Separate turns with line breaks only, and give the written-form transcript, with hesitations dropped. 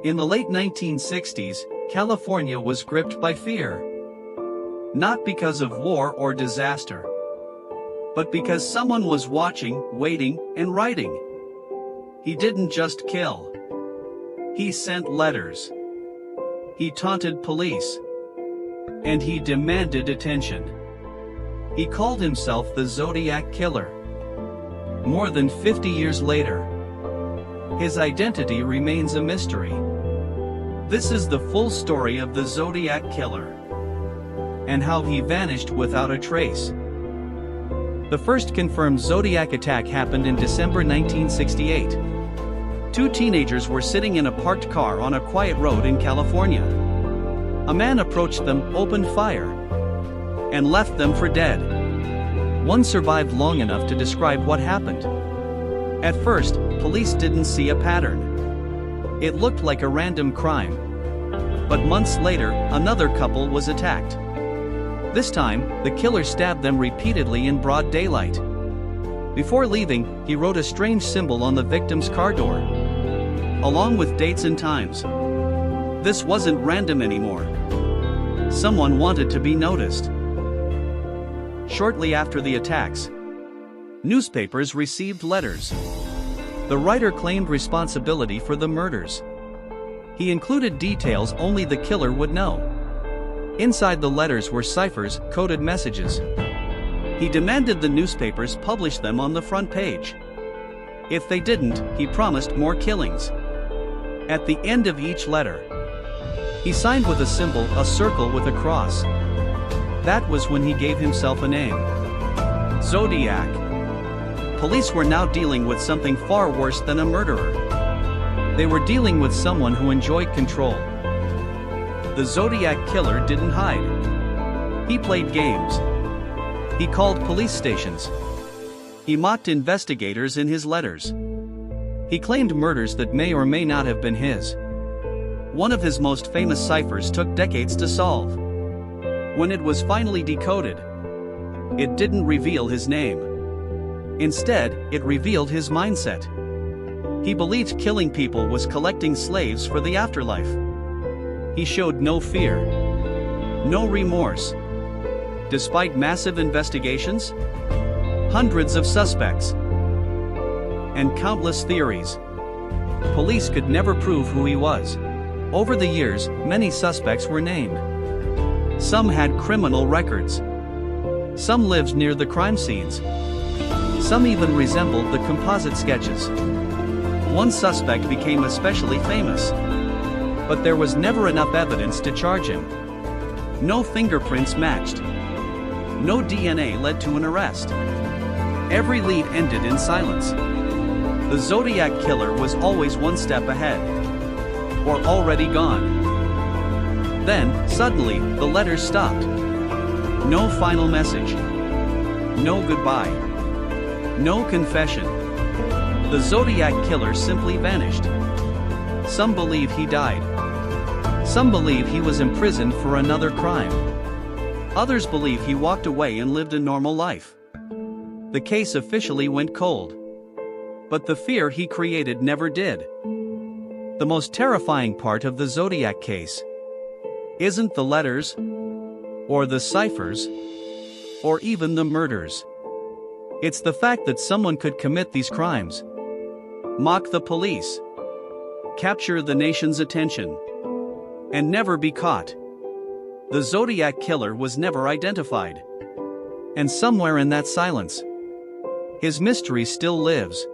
In the late 1960s, California was gripped by fear. Not because of war or disaster, but because someone was watching, waiting, and writing. He didn't just kill. He sent letters. He taunted police. And he demanded attention. He called himself the Zodiac Killer. More than 50 years later, his identity remains a mystery. This is the full story of the Zodiac Killer, and how he vanished without a trace. The first confirmed Zodiac attack happened in December 1968. Two teenagers were sitting in a parked car on a quiet road in California. A man approached them, opened fire, and left them for dead. One survived long enough to describe what happened. At first, police didn't see a pattern. It looked like a random crime. But months later, another couple was attacked. This time, the killer stabbed them repeatedly in broad daylight. Before leaving, he wrote a strange symbol on the victim's car door, along with dates and times. This wasn't random anymore. Someone wanted to be noticed. Shortly after the attacks, newspapers received letters. The writer claimed responsibility for the murders. He included details only the killer would know. Inside the letters were ciphers, coded messages. He demanded the newspapers publish them on the front page. If they didn't, he promised more killings. At the end of each letter, he signed with a symbol, a circle with a cross. That was when he gave himself a name: Zodiac. Police were now dealing with something far worse than a murderer. They were dealing with someone who enjoyed control. The Zodiac Killer didn't hide. He played games. He called police stations. He mocked investigators in his letters. He claimed murders that may or may not have been his. One of his most famous ciphers took decades to solve. When it was finally decoded, it didn't reveal his name. Instead, it revealed his mindset. He believed killing people was collecting slaves for the afterlife. He showed no fear, no remorse. Despite massive investigations, hundreds of suspects, and countless theories, police could never prove who he was. Over the years, many suspects were named. Some had criminal records. Some lived near the crime scenes. Some even resembled the composite sketches. One suspect became especially famous, but there was never enough evidence to charge him. No fingerprints matched. No DNA led to an arrest. Every lead ended in silence. The Zodiac Killer was always one step ahead, or already gone. Then, suddenly, the letters stopped. No final message. No goodbye. No confession. The Zodiac Killer simply vanished. Some believe he died. Some believe he was imprisoned for another crime. Others believe he walked away and lived a normal life. The case officially went cold. But the fear he created never did. The most terrifying part of the Zodiac case isn't the letters, or the ciphers, or even the murders. It's the fact that someone could commit these crimes, mock the police, capture the nation's attention, and never be caught. The Zodiac Killer was never identified. And somewhere in that silence, his mystery still lives.